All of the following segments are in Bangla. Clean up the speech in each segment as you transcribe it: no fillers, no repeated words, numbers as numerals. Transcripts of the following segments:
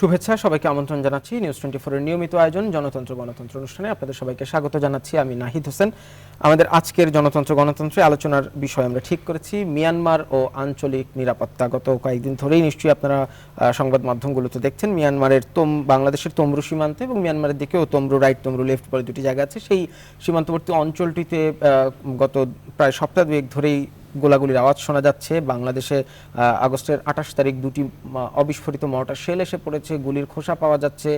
শুভেচ্ছা, সবাইকে আমন্ত্রণ জানাচ্ছি নিউজ 24 এর নিয়মিত আয়োজন জনতন্ত্র গণতন্ত্র অনুষ্ঠানে আপনাদের সবাইকে স্বাগত জানাচ্ছি। আমি নাহিদ হোসেন। আমাদের আজকের জনতন্ত্র গণতন্ত্রে আলোচনার বিষয় আমরা ঠিক করেছি মিয়ানমার ও আঞ্চলিক নিরাপত্তা। গত কয়েকদিন ধরেই নিশ্চয়ই আপনারা সংবাদ মাধ্যমগুলোতে দেখছেন বাংলাদেশের তমরু সীমান্তে এবং মিয়ানমারের দিকেও তমরু রাইট তমরু লেফট বলে দুটি জায়গা আছে। সেই সীমান্তবর্তী অঞ্চলটিতে গত প্রায় সপ্তাহ দুয়েক ধরেই গোলাগুলির আওয়াজ শোনা যাচ্ছে। বাংলাদেশে আগস্টের 28 তারিখ দুটি অবিস্ফোরিত মর্টার শেল এসে পড়েছে, গুলির খোসা পাওয়া যাচ্ছে।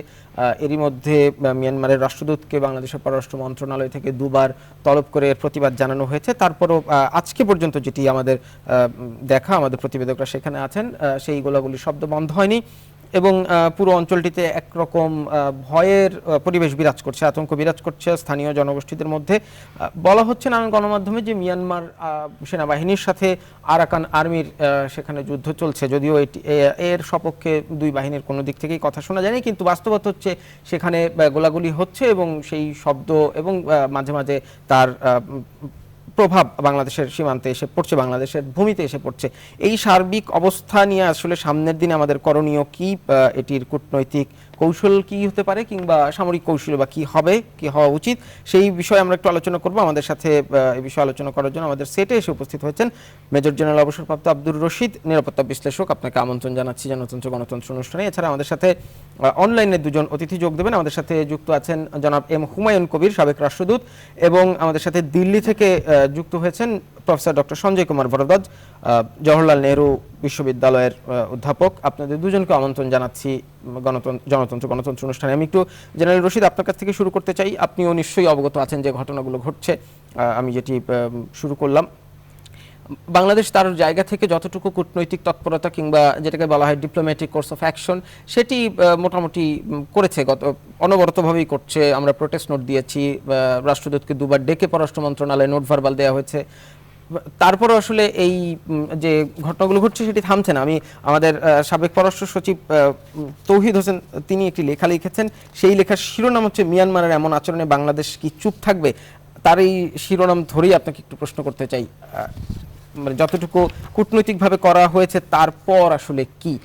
এরই মধ্যে মিয়ানমারের রাষ্ট্রদূতকে বাংলাদেশের পররাষ্ট্র মন্ত্রণালয় থেকে দুবার তলব করে প্রতিবাদ জানানো হয়েছে। তারপরও আজকে পর্যন্ত যেটি আমাদের দেখা, আমাদের প্রতিবেদকরা সেখানে আছেন, সেই গোলাগুলির শব্দ বন্ধ হয়নি এবং পুরো অঞ্চলটিতে একরকম ভয়ের পরিবেশ বিরাজ করছে, আতঙ্ক বিরাজ করছে স্থানীয় জনগোষ্ঠীদের মধ্যে। বলা হচ্ছে নানান গণমাধ্যমে যে মিয়ানমার সেনাবাহিনীর সাথে আরাকান আর্মির সেখানে যুদ্ধ চলছে, যদিও এর সপক্ষে দুই বাহিনীর কোনো দিক থেকেই কথা শোনা যায়নি, কিন্তু বাস্তবতা হচ্ছে সেখানে গোলাগুলি হচ্ছে এবং সেই শব্দ এবং মাঝে মাঝে তার প্রভাব বাংলাদেশের সীমান্তে এসে পড়ছে, বাংলাদেশের ভূমিতে এসে পড়ছে। এই সার্বিক অবস্থা নিয়ে আসলে সামনের দিনে আমাদের করণীয় কি, এটির কূটনৈতিক কৌশল কি হতে পারে কিংবা সামরিক কৌশল বা কি হবে, কি হওয়া উচিত, সেই বিষয়ে আমরা একটু আলোচনা করব। আমাদের সাথে এই বিষয়ে আলোচনা করার জন্য আমাদের সেটে এসে উপস্থিত হয়েছেন মেজর জেনারেল অবসরপ্রাপ্ত আব্দুর রশিদ, নিরাপত্তা বিশ্লেষক। আপনাকে আমন্ত্রণ জানাচ্ছি জনতন্ত্র গণতন্ত্র অনুষ্ঠানে। এছাড়া আমাদের সাথে অনলাইনে দুজন অতিথি যোগ দেবেন। আমাদের সাথে যুক্ত আছেন জনাব এম হুমায়ুন কবির, সাবেক রাষ্ট্রদূত, এবং আমাদের সাথে দিল্লি থেকে যুক্ত হয়েছেন প্রফেসর ডক্টর সঞ্জয় কুমার ভরদ্বাজ, জওহরলাল নেহরু বিশ্ববিদ্যালয়ের অধ্যাপক। আপনাদের দুজনকে আমন্ত্রণ জানাচ্ছি জনতন্ত্র গণতন্ত্র অনুষ্ঠানে। আমি একটু জেনারেল রশিদ আপনার কাছ থেকে শুরু করতে চাই। আপনিও নিশ্চয়ই অবগত আছেন যে ঘটনাগুলো ঘটছে। আমি যেটি শুরু করলাম, বাংলাদেশ তার জায়গা থেকে যতটুকু কূটনৈতিক তৎপরতা কিংবা যেটাকে বলা হয় ডিপ্লোম্যাটিক কোর্স অফ অ্যাকশন, সেটি মোটামুটি করেছে, অনবরতভাবেই করছে। আমরা প্রোটেস্ট নোট দিয়েছি, রাষ্ট্রদূতকে দুবার ডেকে পররাষ্ট্র মন্ত্রণালয়ে নোট ভার্বাল দেওয়া হয়েছে। তারপরে আসলে এই যে ঘটনাগুলো ঘটছে সেটি থামছে না। আমি আমাদের সাবেক পররাষ্ট্র সচিব তৌহিদ হোসেন, তিনি একটি লেখা লিখেছেন, সেই লেখার শিরোনাম হচ্ছে মিয়ানমারের এমন আচরণে বাংলাদেশ কি চুপ থাকবে। তার এই শিরোনাম ধরেই আপনাকে একটু প্রশ্ন করতে চাই, মানে যতটুকু কূটনৈতিকভাবে করা হয়েছে তারপর আসলে কি।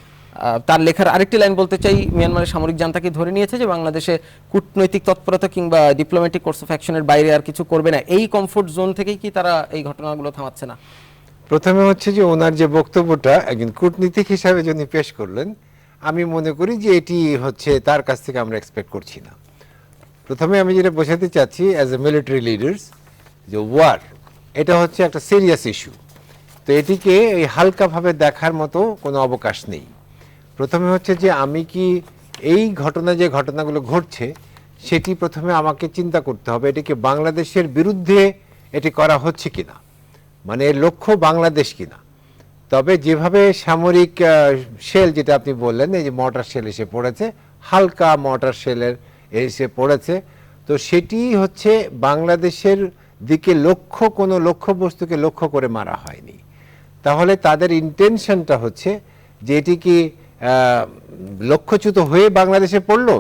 তার লেখার আরেকটি লাইন বলতে চাই, মিয়ানমারের সামরিক জান্তাকে ধরে নিয়েছে যে বাংলাদেশে কূটনৈতিক তৎপরতা কিংবা ডিপ্লোম্যাটিক কোর্স অফ অ্যাকশনের বাইরে আর কিছু করবে না। এই কমফোর্ট জোন থেকেই কি তারা এই ঘটনাগুলো থামাচ্ছে না? প্রথমে হচ্ছে যে ওনার যে বক্তব্যটা একজন কূটনীতিক হিসাবে যিনি পেশ করলেন, আমি মনে করি যে এটি হচ্ছে তার কাছ থেকে আমরা এক্সপেক্ট করছি না। প্রথমে আমি যেটা বোঝাতে চাচ্ছি অ্যাজ এ মিলিটারি লিডার্স, যে ওয়ার এটা হচ্ছে একটা সিরিয়াস ইস্যু, তো এটিকে এই হালকাভাবে দেখার মতো কোনো অবকাশ নেই। প্রথমে হচ্ছে যে আমি কি এই যে ঘটনাগুলো ঘটছে সেটি প্রথমে আমাকে চিন্তা করতে হবে, এটিকে বাংলাদেশের বিরুদ্ধে এটি করা হচ্ছে কিনা, মানে এর লক্ষ্য বাংলাদেশ কিনা। তবে যেভাবে সামরিক শেল, যেটা আপনি বললেন, এই যে মর্টার শেল এসে পড়েছে, হালকা মর্টার শেলের এসে পড়েছে, তো সেটি হচ্ছে বাংলাদেশের দিকে কোনো লক্ষ্যবস্তুকে লক্ষ্য করে মারা হয়নি। তাহলে তাদের ইন্টেনশনটা হচ্ছে যে এটি কি লক্ষ্যচ্যুত হয়ে বাংলাদেশে পড়লো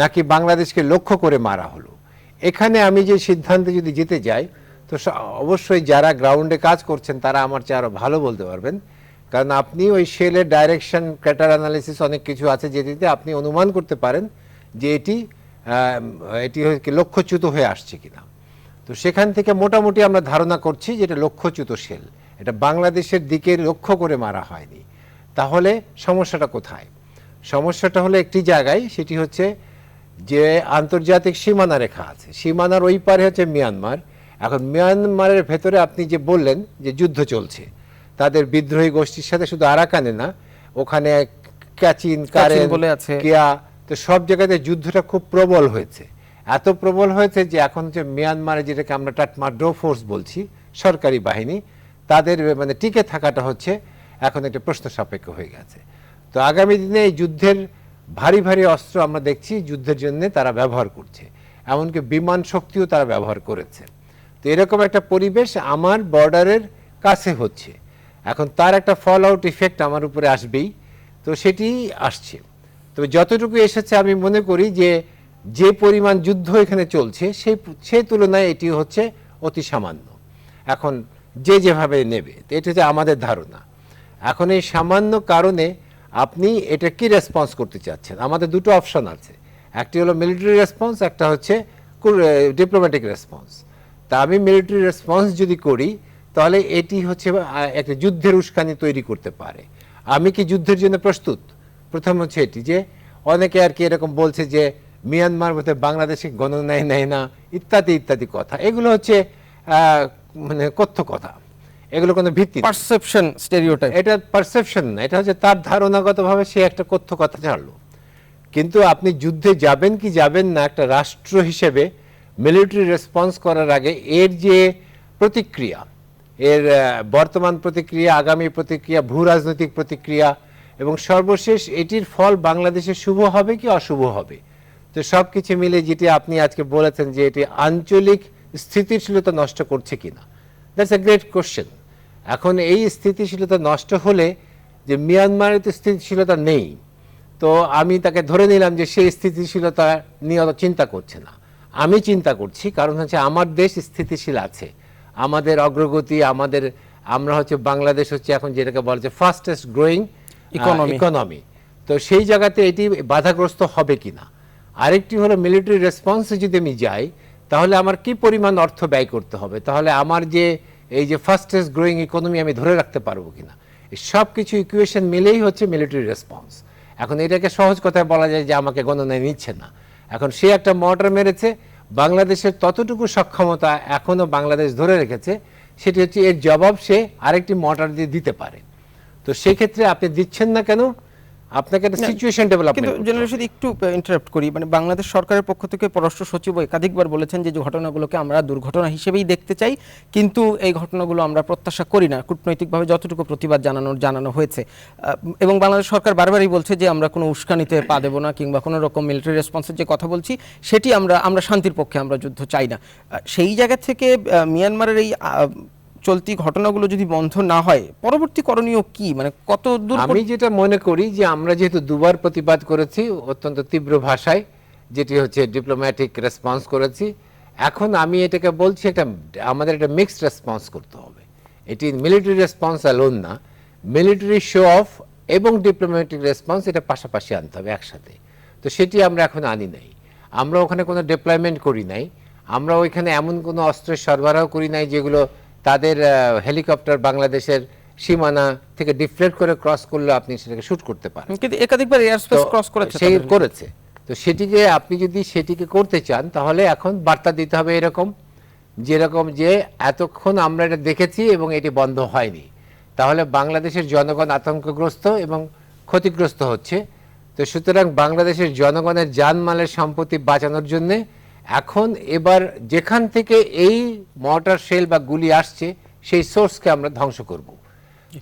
নাকি বাংলাদেশকে লক্ষ্য করে মারা হলো। এখানে আমি যে সিদ্ধান্তে যদি যেতে যাই, তো অবশ্যই যারা গ্রাউন্ডে কাজ করছেন তারা আমার চেয়ে আরও ভালো বলতে পারবেন, কারণ আপনি ওই শেলের ডাইরেকশন, ক্র্যাটার অ্যানালিসিস, অনেক কিছু আছে যেটিতে আপনি অনুমান করতে পারেন যে এটি লক্ষ্যচ্যুত হয়ে আসছে কিনা। তো সেখান থেকে মোটামুটি আমরা ধারণা করছি যে এটা লক্ষ্যচ্যুত শেল, এটা বাংলাদেশের দিকে লক্ষ্য করে মারা হয়নি। তাহলে সমস্যাটা কোথায়? সমস্যাটা হলো একটি জায়গায়, সেটি হচ্ছে যে আন্তর্জাতিক সীমানা রেখা আছে, সীমানার ওই পারে হচ্ছে মিয়ানমার। এখন মিয়ানমারের ভেতরে আপনি যে বললেন যে যুদ্ধ চলছে, তাদের বিদ্রোহী গোষ্ঠীর সাথে, শুধু আরাকানে না, ওখানে ক্যাচিন, কারেন, কেয়া, তো সব জায়গাতে যুদ্ধটা খুব প্রবল হয়েছে। এত প্রবল হয়েছে যে এখন হচ্ছে মিয়ানমারে, যেটাকে আমরা টাটমাড্রো ফোর্স বলছি, সরকারি বাহিনী, তাদের মানে টিকে থাকাটা হচ্ছে এখন একটা প্রশ্ন সাপেক্ষ হয়ে গেছে। তো আগামী দিনে এই যুদ্ধের ভারী ভারী অস্ত্র আমরা দেখছি যুদ্ধের জন্য তারা ব্যবহার করছে, এমনকি বিমান শক্তিও তারা ব্যবহার করেছে। তো এরকম একটা পরিবেশ আমার বর্ডারের কাছে হচ্ছে, এখন তার একটা ফল আউট ইফেক্ট আমার উপরে আসবেই, তো সেটি আসছে। তবে যতটুকু এসেছে আমি মনে করি যে পরিমাণ যুদ্ধ এখানে চলছে সেই তুলনায় এটি হচ্ছে অতি সামান্য। এখন যেভাবে নেবে, এটা হচ্ছে আমাদের ধারণা। এখন এই সামান্য কারণে আপনি এটা কি রেসপন্স করতে চাচ্ছেন। আমাদের দুটো অপশন আছে, একটি হলো মিলিটারি রেসপন্স, একটা হচ্ছে ডিপ্লোম্যাটিক রেসপন্স। তা আমি মিলিটারি রেসপন্স যদি করি তাহলে এটি হচ্ছে একটা যুদ্ধের উস্কানি তৈরি করতে পারে। আমি কি যুদ্ধের জন্য প্রস্তুত? প্রথম হচ্ছে এটি যে অনেকে আর কি এরকম বলছে যে মিয়ানমার মধ্যে বাংলাদেশে গণনায় নেয় না ইত্যাদি ইত্যাদি কথা, এগুলো হচ্ছে মানে কথ্য কথা, এগুলো কোনো ভিত্তি নেই। Perception, stereotype. এটা পারসেপশন না, এটা হচ্ছে তার ধারণাগতভাবে সে একটা কথ্য কথা ছাড়লো। কিন্তু আপনি যুদ্ধে যাবেন কি যাবেন না, একটা রাষ্ট্র হিসেবে মিলিটারি রেসপন্স করার আগে এর যে প্রতিক্রিয়া, এর বর্তমান প্রতিক্রিয়া, আগামী প্রতিক্রিয়া, ভূ রাজনৈতিক প্রতিক্রিয়া এবং সর্বশেষ এটির ফল বাংলাদেশে শুভ হবে কি অশুভ হবে, তো সব কিছু মিলে যেটি আপনি আজকে বলেছেন যে এটি আঞ্চলিক স্থিতিশীলতা নষ্ট করছে কিনা, দ্যাটস এ গ্রেট কোশ্চেন। এখন এই স্থিতিশীলতা নষ্ট হলে, যে মিয়ানমারের তো স্থিতিশীলতা নেই, তো আমি তাকে ধরে নিলাম যে সেই স্থিতিশীলতা নিয়ে অত চিন্তা করছে না। আমি চিন্তা করছি, কারণ হচ্ছে আমার দেশ স্থিতিশীল আছে, আমাদের অগ্রগতি, আমরা হচ্ছে বাংলাদেশ হচ্ছে এখন যেটাকে বলা যায় ফাস্টেস্ট গ্রোয়িং ইকোনমি। তো সেই জায়গাতে এটি বাধাগ্রস্ত হবে কিনা। আরেকটি হলো মিলিটারি রেসপন্সে যদি আমি যাই তাহলে আমার কি পরিমাণ অর্থ ব্যয় করতে হবে, তাহলে আমার যে এই যে ফাস্টেস্ট গ্রোয়িং ইকোনমি আমি ধরে রাখতে পারবো কিনা, এই সব কিছু ইকুয়েশন মিলেই হচ্ছে মিলিটারি রেসপন্স। এখন এটাকে সহজ কথায় বলা যায় যে আমাকে গণনায় নিচ্ছে না। এখন সে একটা মর্টার মেরেছে, বাংলাদেশের ততটুকু সক্ষমতা এখনো বাংলাদেশ ধরে রেখেছে, সেটি হচ্ছে এর জবাব সে আরেকটি মর্টার দিয়ে দিতে পারে। তো সেই ক্ষেত্রে আপনি দিচ্ছেন না কেন, আপনাকে একটা সিচুয়েশন ডেভেলপমেন্ট। কিন্তু জেনারেল রশিদ, একটু ইন্টারাপ্ট করি, মানে বাংলাদেশ সরকারের পক্ষ থেকে পররাষ্ট্র সচিব একাধিকবার বলেছেন যে ঘটনাগুলোকে আমরা দুর্ঘটনা হিসেবেই দেখতে চাই, কিন্তু এই ঘটনাগুলো আমরা প্রত্যাশা করি না, কূটনৈতিকভাবে যতটুকু প্রতিবাদ জানানো হয়েছে। এবং বাংলাদেশ সরকার বারবারই বলছে যে আমরা কোনো উস্কানিতে পা দেব না, কিংবা কোনো রকম মিলিটারি রেসপন্সের যে কথা বলছি সেটি আমরা শান্তির পক্ষে, আমরা যুদ্ধ চাই না। সেই জায়গা থেকে মিয়ানমারের এই চলতি ঘটনাগুলো যদি বন্ধ না হয়, পরবর্তী করণীয় কি, মানে কত দূর? আমি যেটা মনে করি যে আমরা যেহেতু দুবার প্রতিবাদ করেছি অত্যন্ত তীব্র ভাষায়, যেটি হচ্ছে ডিপ্লোম্যাটিক রেসপন্স করেছি, এখন আমি এটাকে বলছি আমাদের একটা মিক্সড রেসপন্স করতে হবে। এটি মিলিটারি রেসপন্স অ্যালোন না, মিলিটারি শো অফ এবং ডিপ্লোম্যাটিক রেসপন্স এটা পাশাপাশি আনতে হবে একসাথে। তো সেটি আমরা এখন আনি নাই, আমরা ওখানে কোনো ডিপ্লয়মেন্ট করি নাই, আমরা ওইখানে এমন কোনো অস্ত্রের সরবরাহ করি নাই যেগুলো তাদের হেলিকপ্টার বাংলাদেশের সীমানা থেকে ডিফ্লেক্ট করে ক্রস করলে আপনি সেটাকে শুট করতে পারেন। কিন্তু একাধিকবার এয়ার স্পেস ক্রস করেছে, সেই করেছে। তো সেটিকে আপনি যদি সেটিকে করতে চান তাহলে এখন বার্তা দিতে হবে এরকম, যেরকম যে এতক্ষণ আমরা এটা দেখেছি এবং এটি বন্ধ হয়নি, তাহলে বাংলাদেশের জনগণ আতঙ্কগ্রস্ত এবং ক্ষতিগ্রস্ত হচ্ছে। তো সুতরাং বাংলাদেশের জনগণের জানমালের সম্পত্তি বাঁচানোর জন্যে এখন এবার যেখান থেকে এই মর্টার শেল বা গুলি আসছে সেই সোর্সকে আমরা ধ্বংস করব।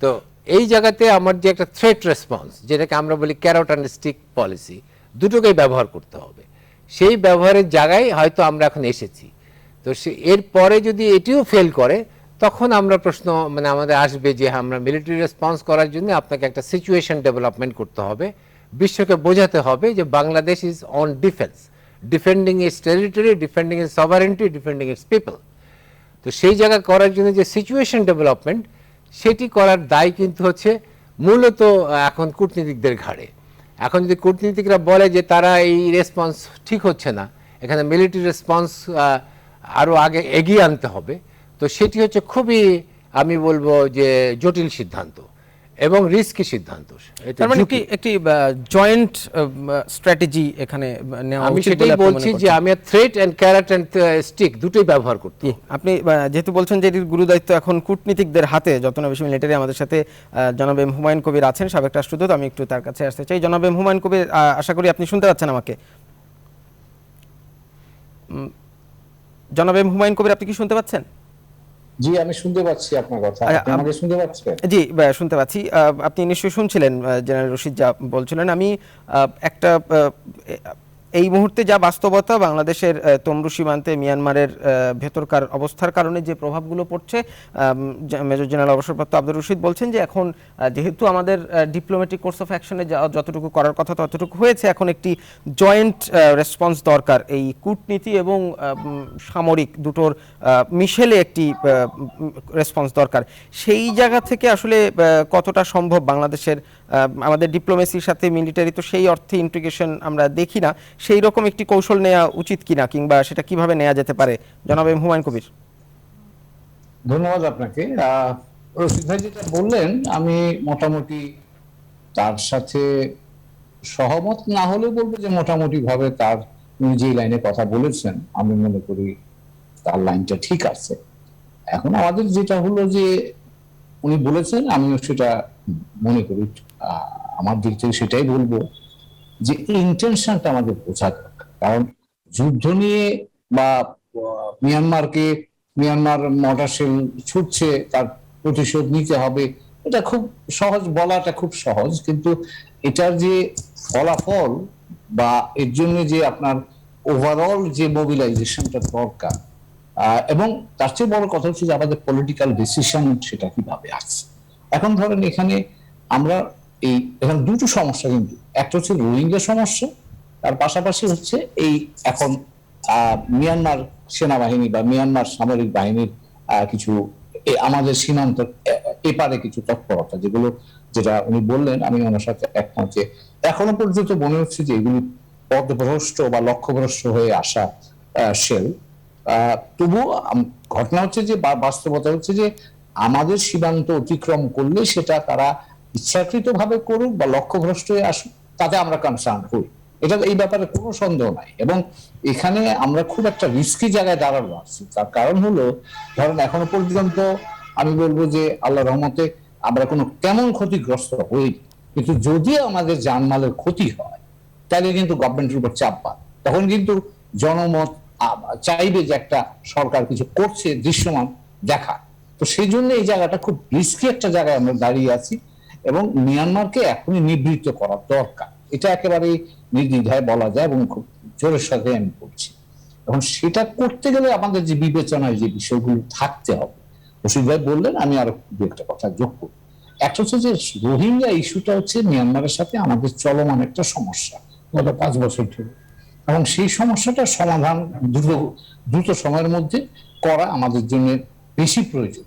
তো এই জায়গাতে আমার যে একটা থ্রেট রেসপন্স, যেটাকে আমরা বলি ক্যারট অ্যান্ড স্টিক পলিসি, দুটোকেই ব্যবহার করতে হবে। সেই ব্যবহারের জায়গায় হয়তো আমরা এখন এসেছি। তো এরপরে যদি এটিও ফেল করে তখন আমরা প্রশ্ন আমাদের আসবে যে আমরা মিলিটারি রেসপন্স করার জন্য আপনাকে একটা সিচুয়েশন ডেভেলপমেন্ট করতে হবে, বিশ্বকে বোঝাতে হবে যে Bangladesh is on defence, defending it's territory, defending it's sovereignty, defending it's people. তো সেই জায়গা করার জন্য যে সিচুয়েশন ডেভেলপমেন্ট, সেটি করার দায় কিন্তু হচ্ছে মূলত এখন কূটনীতিকদের ঘাড়ে। এখন যদি কূটনীতিকরা বলে যে তারা এই রেসপন্স ঠিক হচ্ছে না, এখানে মিলিটারি রেসপন্স আরও আগে এগিয়ে আনতে হবে, তো সেটি হচ্ছে খুবই, আমি বলবো যে জটিল সিদ্ধান্ত এবং রিস্কি সিদ্ধান্ত। তার মানে একটি জয়েন্ট স্ট্র্যাটেজি এখানে নেওয়া উচিত। আমি সেটাই বলছি যে আমি threat and carrot and stick দুটোই ব্যবহার করতে। আপনি যেহেতু বলছেন যে এটির গুরুদায়িত্ব এখন কূটনীতিকদের হাতে, যত না বেশি মিলিটারি, আমাদের সাথে জনাব এম হুমায়ুন কবির আছেন, সাবেক রাষ্ট্রদূত। আমি একটু তার কাছে আসতে চাই। জনাব এম হুমায়ুন কবির, আশা করি আপনি শুনতে পাচ্ছেন আমাকে। জনাব এম হুমায়ুন কবির, আপনি কি শুনতে পাচ্ছেন? জি, আমি শুনতে পাচ্ছি আপনার কথা। আপনি আমাকে শুনতে পাচ্ছেন? জি, শুনতে পাচ্ছি। আপনি নিশ্চয়ই শুনছিলেন জেনারেল রশিদ যা বলছিলেন। আমি একটা এই মুহূর্তে যা বাস্তবতা বাংলাদেশের তমরু সীমান্তে মিয়ানমারের ভেতরকার অবস্থার কারণে যে প্রভাবগুলো পড়ছে, মেজর জেনারেল অবসরপ্রাপ্ত আব্দুর রশিদ বলছেন যে এখন যেহেতু আমাদের ডিপ্লোম্যাটিক কোর্স অফ অ্যাকশনে যতটুকু করার কথা ততটুকু হয়েছে, এখন একটি জয়েন্ট রেসপন্স দরকার। এই কূটনীতি এবং সামরিক দুটোর মিশেলে একটি রেসপন্স দরকার। সেই জায়গা থেকে আসলে কতটা সম্ভব বাংলাদেশের আমাদের ডিপ্লোমেসির সাথে মিলিটারি তো সেই অর্থে ইন্টিগ্রেশন আমরা দেখি না, সেই রকম একটি কৌশল নেওয়া উচিত কিনা, কিংবা সেটা কিভাবে নেওয়া যেতে পারে? জনাব এম হুমায়ুন কবির। ধন্যবাদ আপনাকে। রশিদ ভাই যেটা বললেন, আমি মোটামুটি তার সাথে সহমত না হলে বলবো যে মোটামুটি ভাবে তার যে লাইনে কথা বলেছেন আমি মনে করি তার লাইনটা ঠিক আছে। এখন আমাদের যেটা হলো যে উনি বলেছেন, আমিও সেটা মনে করি, আমার দিক থেকে সেটাই বলবো যে ইন্টেনশনটা আমাদের বোঝা দরকার। কারণ যুদ্ধ নিয়ে বা মিয়ানমার মর্টার শেল ছুটছে, তার প্রতিশোধ নিতে হবে, এটা খুব সহজ, বলাটা খুব সহজ, কিন্তু এটার যে ফলাফল বা এর জন্য যে আপনার ওভারঅল যে মোবিলাইজেশনটা দরকার, এবং তার চেয়ে বড় কথা হচ্ছে যে আমাদের পলিটিক্যাল ডিসিশন সেটা কিভাবে আছে। এখন ধরেন এখানে আমরা এখানে দুটো সমস্যা, কিন্তু একটা হচ্ছে রোহিঙ্গা সমস্যা, তার পাশাপাশি হচ্ছে এই এখন মিয়ানমার সেনাবাহিনী বা মিয়ানমার সামরিক বাহিনীর কিছু আমাদের সীমান্ত এপারে কিছু তৎপরতা, যেটা উনি বললেন, আমি ওনার সাথে একমত যে এখনো পর্যন্ত মনে হচ্ছে যে এগুলি পথভ্রষ্ট বা লক্ষ্যভ্রষ্ট হয়ে আসা শেল। তবুও ঘটনা হচ্ছে যে বাস্তবতা হচ্ছে যে আমাদের সীমান্ত অতিক্রম করলে সেটা তারা ইচ্ছাকৃত ভাবে করুক বা লক্ষ্যভ্রষ্ট হয়ে আসুক, তাতে আমরা কনসার্ন হই, এটা এই ব্যাপারে কোনো সন্দেহ নাই। এবং এখানে আমরা খুব একটা রিস্কি জায়গায় দাঁড়ানো আছি। তার কারণ হলো, ধরেন এখনো পর্যন্ত আমি বলবো যে আল্লাহ রহমতে আমরা কোনো তেমন ক্ষতিগ্রস্ত হই, কিন্তু যদি আমাদের জানমালের ক্ষতি হয় তাহলে কিন্তু গভর্নমেন্টের উপর চাপ পায়, তখন কিন্তু জনমত চাইবে যে একটা সরকার কিছু করছে দৃশ্যমান দেখা। তো সেই জন্য এই জায়গাটা খুব রিস্কি একটা জায়গায় আমরা দাঁড়িয়ে আছি, এবং মিয়ানমারকে এখনই নিবৃত্ত করা দরকার, এটা একেবারে নির্দ্বিধায় বলা যায় এবং খুব জোরের সাথে আমি বলছি। এখন সেটা করতে গেলে আমাদের যে বিবেচনায় যে বিষয়গুলো থাকতে হবে, রশিদ ভাই বললেন, আমি আরো দু একটা কথা যোগ করব। একটা হচ্ছে যে রোহিঙ্গা ইস্যুটা হচ্ছে মিয়ানমারের সাথে আমাদের চলমান একটা সমস্যা গত 5 বছর ধরে, এবং সেই সমস্যাটার সমাধান দ্রুত সময়ের মধ্যে করা আমাদের জন্য বেশি প্রয়োজন।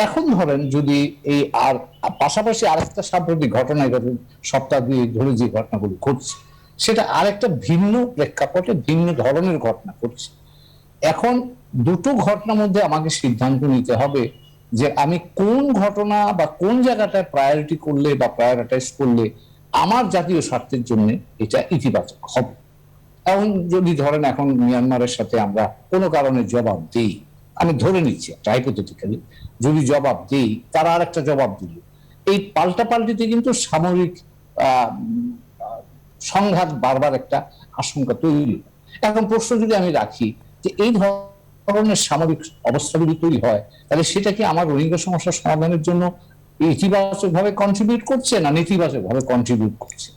এখন ধরেন যদি এই আর পাশাপাশি আরেকটা সাম্প্রতিক ঘটনা, সপ্তাহ 2 ধরে যে ঘটনাগুলো ঘটছে, সেটা আরেকটা ভিন্ন প্রেক্ষাপটে ভিন্ন ধরনের ঘটনা ঘটছে। এখন দুটো ঘটনার মধ্যে আমাকে সিদ্ধান্ত নিতে হবে যে আমি কোন ঘটনা বা কোন জায়গাটায় প্রায়োরিটি করলে বা প্রায়োরিটাইজ করলে আমার জাতীয় স্বার্থের জন্য এটা ইতিবাচক হবে। এখন যদি ধরেন এখন মিয়ানমারের সাথে আমরা কোনো কারণে জবাব দিই, আমি ধরে নিচ্ছি একটা হাইপোথেটিক্যালি, যদি জবাব দিই তারা আর একটা জবাব দিল, এই পাল্টাপাল্টিতে কিন্তু সামরিক সংঘাত বারবার একটা আশঙ্কা তৈরি। এখন প্রশ্ন যদি আমি রাখি যে এই ধরনের সামরিক অবস্থা যদি তৈরি হয়, তাহলে সেটা কি আমার রোহিঙ্গা সমস্যার সমাধানের জন্য ইতিবাচক ভাবে কন্ট্রিবিউট করছে না নেতিবাচক ভাবে কন্ট্রিবিউট করছে?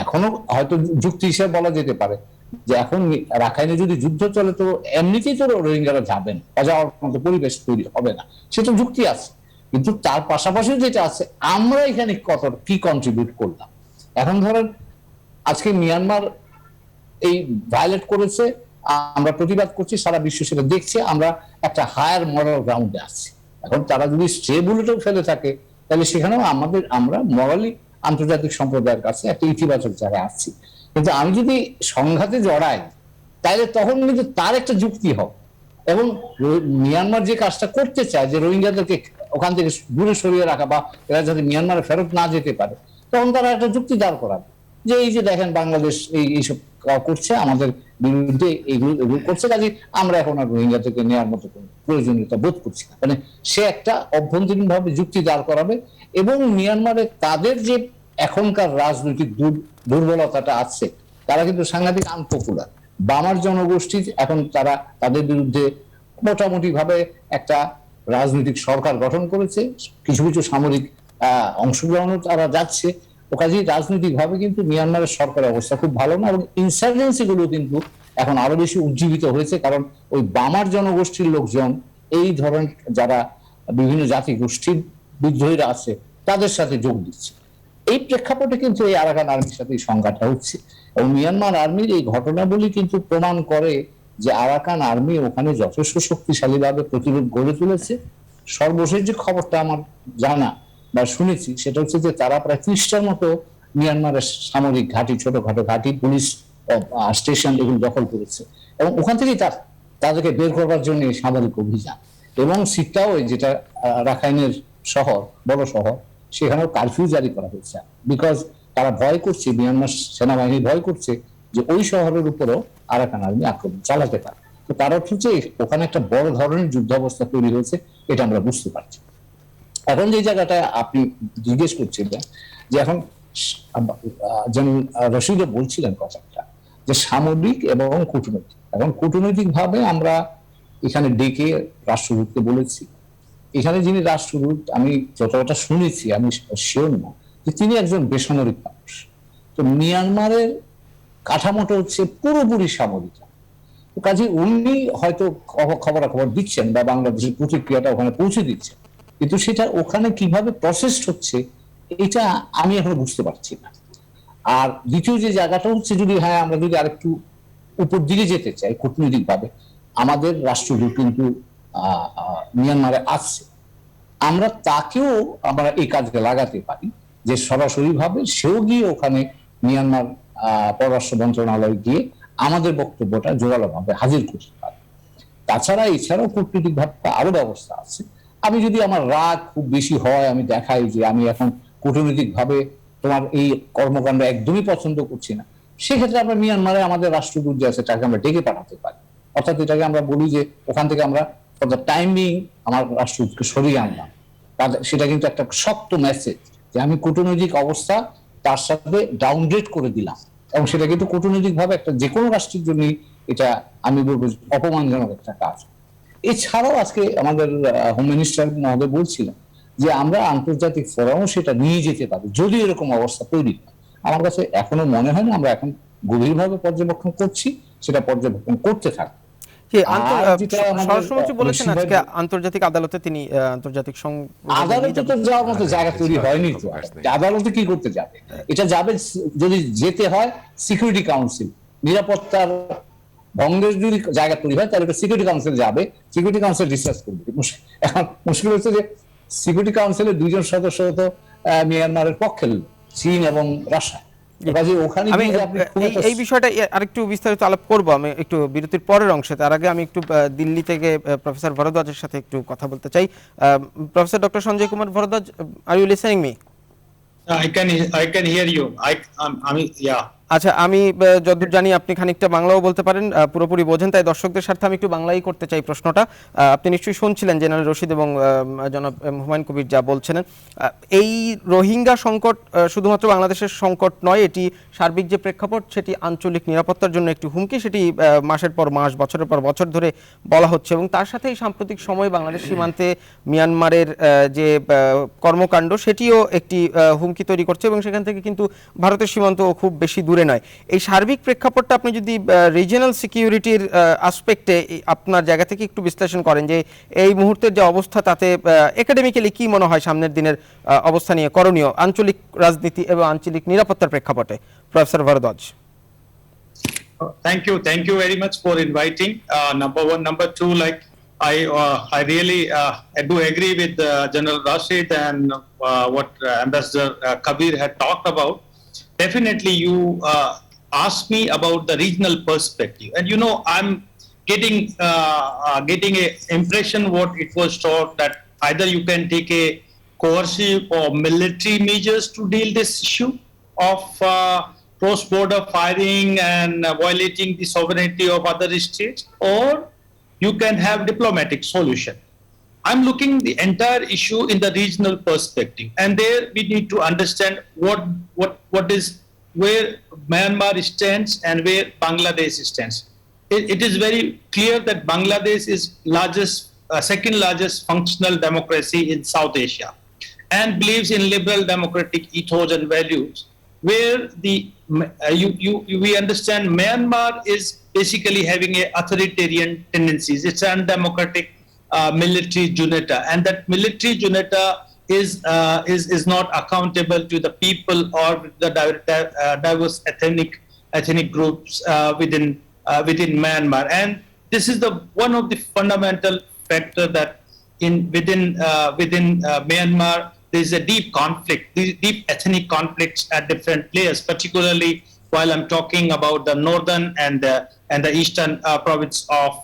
এখনো হয়তো যুক্তি হিসেবে বলা যেতে পারে যে এখন রাখাইনে যদি যুদ্ধ চলে তো এমনিতেই তো রোহিঙ্গারা যাবেন, অযাওয়ার মতো পরিবেশ তৈরি হবে না, সেটা যুক্তি আছে। কিন্তু তার পাশাপাশি যেটা আছে, আমরা এখানে কি কন্ট্রিবিউট করলাম। এখন ধরেন আজকে মিয়ানমার এই ভায়োলেট করেছে, আমরা প্রতিবাদ করছি, সারা বিশ্ব সেটা দেখছে, আমরা একটা হায়ার মরাল গ্রাউন্ডে আছি। এখন তারা যদি স্টে বুলেটও ফেলে থাকে, তাহলে সেখানেও আমরা মরালি আন্তর্জাতিক সম্প্রদায়ের কাছে একটা ইতিবাচক জায়গায় আসছি। কিন্তু আমি যদি সংঘাতে জড়াই, তাহলে তখন কিন্তু তার একটা যুক্তি হবে। এবং মিয়ানমার যে কাজটা করতে চায় যে রোহিঙ্গাদেরকে ওখান থেকে দূরে সরিয়ে রাখা বা এরা যাতে মিয়ানমারে ফেরত না যেতে পারে, তখন তারা একটা যুক্তি দাঁড় করাবে যে এই যে দেখেন বাংলাদেশ এইসব করছে, আমাদের বিরুদ্ধে এগুলো করছে, কাজে আমরা এখন আর রোহিঙ্গা থেকে নেওয়ার মতো কোনো প্রয়োজনীয়তা বোধ করছি না। মানে সে একটা অভ্যন্তরীণ ভাবে যুক্তি দাঁড় করাবে। এবং মিয়ানমারে তাদের যে এখনকার রাজনৈতিক দুর্বলতাটা আছে, তারা কিন্তু সাংঘাতিক আনপপুলার। বামার জনগোষ্ঠী এখন তাদের বিরুদ্ধে মোটামুটি ভাবে একটা রাজনৈতিক সরকার গঠন করেছে, কিছু কিছু সামরিক অংশগ্রহণও তারা যাচ্ছে। ও কাজেই রাজনৈতিকভাবে কিন্তু মিয়ানমারের সরকারের অবস্থা খুব ভালো না, এবং ইনসার্জেন্সি গুলো কিন্তু এখন আরো বেশি উজ্জীবিত হয়েছে, কারণ ওই বামার জনগোষ্ঠীর লোকজন এই ধরনের যারা বিভিন্ন জাতি গোষ্ঠীর বিদ্রোহীরা আছে তাদের সাথে যোগ দিচ্ছে। এই প্রেক্ষাপটে কিন্তু এই আরাকান আর্মির সাথে এই সংঘাতটা হচ্ছে, এবং মিয়ানমার আর্মির এই ঘটনাবলী কিন্তু প্রমাণ করে যে আরাকান আর্মি ওখানে যথেষ্ট শক্তিশালীভাবে প্রতিরোধ গড়ে তুলেছে। সর্বশেষ যে খবরটা আমার জানা বা শুনেছি সেটা হচ্ছে যে তারা প্রায় 30টার মতো মিয়ানমারের সামরিক ঘাঁটি, ছোটখাটো ঘাঁটি, পুলিশ স্টেশন এগুলো দখল করেছে, এবং ওখান থেকেই তাদেরকে বের করবার জন্য সামরিক অভিযান। এবং সিটটাও যেটা রাখাইনের শহর, বড় শহর, সেখানেও কারফিউ জারি করা হয়েছে, বিকজ তারা ভয় করছে, মিয়ানমার সেনাবাহিনী ভয় করছে যে ওই শহরের উপরেও আরাকান আর্মি আক্রমণ চালাতে পারে। তো তার অর্থ হচ্ছে ওখানে একটা বড় ধরনের যুদ্ধ অবস্থা তৈরি হয়েছে, এটা আমরা বুঝতে পারছি। এখন যে জায়গাটা আপনি জিজ্ঞেস করছিলেন যে এখন যেমন রশিদও বলছিলেন কথাটা, যে সামরিক এবং কূটনৈতিক, এখন কূটনৈতিক ভাবে আমরা এখানে ডেকে রাষ্ট্রদূতকে বলেছি। এখানে যিনি রাষ্ট্রদূত, আমি যতটা শুনেছি, আমি শিওর না যে তিনি একজন বেসামরিক মানুষ। তো মিয়ানমারের কাঠামোটা হচ্ছে পুরোপুরি সামরিক, কাজে উনি হয়তো খবরাখবর দিচ্ছেন বা বাংলাদেশের প্রতিক্রিয়াটা ওখানে পৌঁছে দিচ্ছেন, কিন্তু সেটা ওখানে কিভাবে প্রসেস হচ্ছে এটা আমি এখন বুঝতে পারছি না। আর দ্বিতীয় যে জায়গাটা হচ্ছে, যদি আমরা যদি আরেকটু উপর দিকে যেতে চাই কূটনৈতিক ভাবে, আমাদের রাষ্ট্রদূত কিন্তু মিয়ানমারে আসছে, আমরা তাকেও আমরা এই কাজে লাগাতে পারি যে সরাসরি ভাবে সেও গিয়ে ওখানে মিয়ানমার পররাষ্ট্র মন্ত্রণালয় গিয়ে আমাদের বক্তব্যটা জোরালো ভাবে হাজির করতে পারে। তাছাড়া এছাড়াও কূটনৈতিক ভাবে আরো ব্যবস্থা আছে। আমি যদি আমার রাগ খুব বেশি হয়, আমি দেখাই যে আমি এখন কূটনৈতিক ভাবে তোমার এই কর্মকাণ্ড একদমই পছন্দ করছি না, সেক্ষেত্রে আমরা মিয়ানমারে আমাদের রাষ্ট্রদূত যে আছে তাকে আমরা ডেকে পাঠাতে পারি। অর্থাৎ এটাকে আমরা বলি যে ওখান থেকে আমরা ফর দ্য টাইম বিং আমার রাষ্ট্রদূতকে সরিয়ে আনলাম। সেটা কিন্তু একটা শক্ত মেসেজ যে আমি কূটনৈতিক অবস্থা তার সাথে ডাউনগ্রেড করে দিলাম, এবং সেটা কিন্তু কূটনৈতিক ভাবে একটা যে কোনো রাষ্ট্রের জন্য এটা আমি বলবো অপমানজনক একটা কাজ। এছাড়াও আজকে আমাদের হোম মিনিস্টার মহোদয় বলছিলেন যে আমরা আন্তর্জাতিক ফোরামও সেটা নিয়ে যেতে পারি যদি এরকম অবস্থা তৈরি হয়। আমার কাছে এখনো মনে হয় না, আমরা এখন গভীরভাবে পর্যবেক্ষণ করছি, সেটা পর্যবেক্ষণ করতে থাকবো। স্বরাষ্ট্রমন্ত্রী বলেছেন আজকে আন্তর্জাতিক আদালতে তিনি আন্তর্জাতিক আদালতে তো যাওয়ার মতো জায়গা তৈরি হয়নি। তো আদালতে কি করতে যাবে? এটা যাবে যদি যেতে হয় সিকিউরিটি কাউন্সিল, নিরাপত্তার ভঙ্গের যদি জায়গা তৈরি হয় তাহলে সিকিউরিটি কাউন্সিল যাবে, সিকিউরিটি কাউন্সিল ডিসকাস করবে। এখন মুশকিল হচ্ছে যে সিকিউরিটি কাউন্সিলের 2জন সদস্য তো মিয়ানমারের পক্ষের, চীন এবং রাশিয়া। আমি এই বিষয়টা আরেকটু বিস্তারিত আলাপ করব আমি একটু বিরতির পরের অংশে। তার আগে আমি একটু দিল্লি থেকে প্রফেসর ভরদ্বাজের সাথে একটু কথা বলতে চাই। Professor doctor Sanjay Kumar Bhardwaj, are you listening me? I can hear you. আচ্ছা, আমি যতদূর জানি আপনি খানিকটা বাংলাও বলতে পারেন, পুরোপুরি বোঝেন, তাই দর্শকদের স্বার্থে আমি একটু বাংলাই করতে চাই প্রশ্নটা। আপনি নিশ্চয়ই শুনছিলেন জেনারেল রশিদ এবং জনাব হুমায়ুন কবির যা বলছিলেন। এই রোহিঙ্গা সংকট শুধুমাত্র বাংলাদেশের সংকট নয়, এটি সার্বিক যে প্রেক্ষাপট সেটি আঞ্চলিক নিরাপত্তার জন্য একটি হুমকি, সেটি মাসের পর মাস, বছরের পর বছর ধরে বলা হচ্ছে। এবং তার সাথে এই সাম্প্রতিক সময়ে বাংলাদেশ সীমান্তে মিয়ানমারের যে কর্মকাণ্ড সেটিও একটি হুমকি তৈরি করছে, এবং সেখান থেকে কিন্তু ভারতের সীমান্ত খুব বেশি দূরে নয়। এই সার্বিক প্রেক্ষাপটটা আপনি যদি রিজিওনাল সিকিউরিটির আসপেক্টে আপনার জায়গা থেকে একটু বিশ্লেষণ করেন, যে এই মুহূর্তের যে অবস্থা তাতে একাডেমিক্যালি কি মনে হয় সামনের দিনের অবস্থা নিয়ে করণীয় আঞ্চলিক রাজনীতি এবং আঞ্চলিক নিরাপত্তার প্রেক্ষাপটে? Professor Bhardwaj. Thank you very much for inviting. Number one, number two, like I really do agree with General Rashid and what Ambassador Kabir had talked about. Definitely, you asked me about the regional perspective, and I'm getting a impression what it was taught that either you can take a coercive or military measures to deal this issue of cross-border firing and violating the sovereignty of other states, or you can have diplomatic solution. I'm looking the entire issue in the regional perspective, and there we need to understand what is where Myanmar stands and where Bangladesh stands. It is very clear that Bangladesh is second largest functional democracy in South Asia, and believes in liberal democratic ethos and values, where we understand Myanmar is basically having a authoritarian tendencies. It's an undemocratic military junta, and that military junta is not accountable to the people or the diverse ethnic groups within Myanmar. And this is the one of the fundamental factor that within Myanmar there is a deep conflict, deep ethnic conflicts at different layers, particularly while I'm talking about the northern and the eastern province of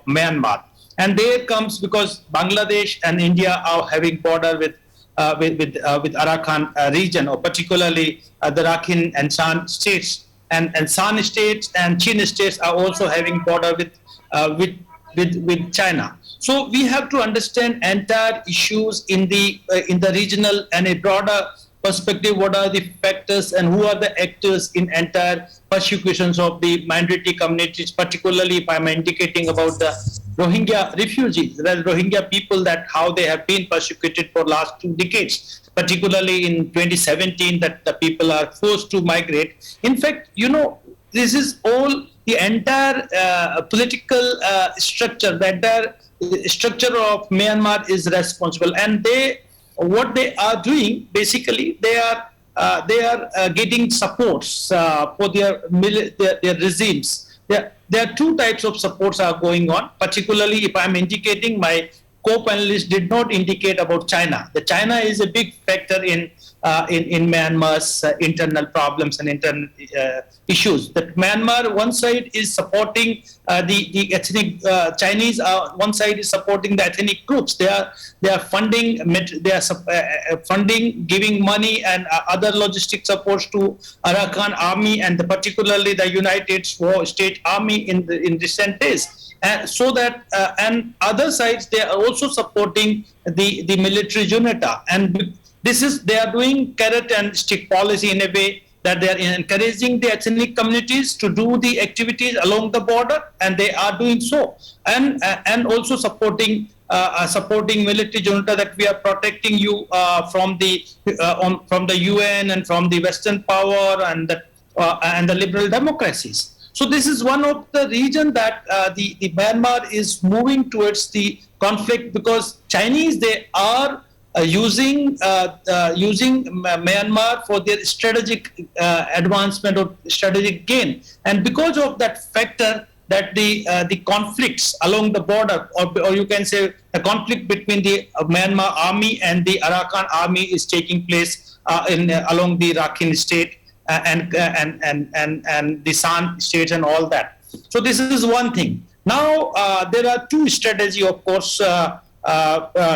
Myanmar. And there comes because Bangladesh and India are having border with Arakan region, or particularly the Rakhine and Shan states, and Shan states and Chin states are also having border with China. So we have to understand entire issues in the regional and a broader perspective. What are the factors and who are the actors in entire persecutions of the minority communities, particularly if I'm indicating about the Rohingya refugees, the Rohingya people, that how they have been persecuted for last 2 decades, particularly in 2017 that the people are forced to migrate. In fact, this is all the entire political structure, the entire structure of Myanmar is responsible, and what they are doing basically, they are getting supports for their regimes. There are 2 types of supports are going on. Particularly, if I'm indicating, my co-panelists did not indicate about China. The China is a big factor in Myanmar's internal problems and internal issues. That Myanmar one side is supporting the ethnic Chinese, one side is supporting the ethnic groups. They are funding, giving money and other logistic supports to Arakan army and particularly the United States Army in recent days. So that and other sides, they are also supporting the military junta, and they are doing carrot and stick policy in a way that they are encouraging the ethnic communities to do the activities along the border, and they are doing so, and also supporting military junta that we are protecting you from the UN and from the Western power and the liberal democracies. So this is one of the region that the Myanmar is moving towards the conflict, because Chinese, they are using Myanmar for their strategic advancement or strategic gain, and because of that factor, that the conflicts along the border, or you can say a conflict between the Myanmar army and the Arakan army is taking place along the Rakhine state and the Shan states and all that. So this is one thing. Now there are 2 strategies, of course.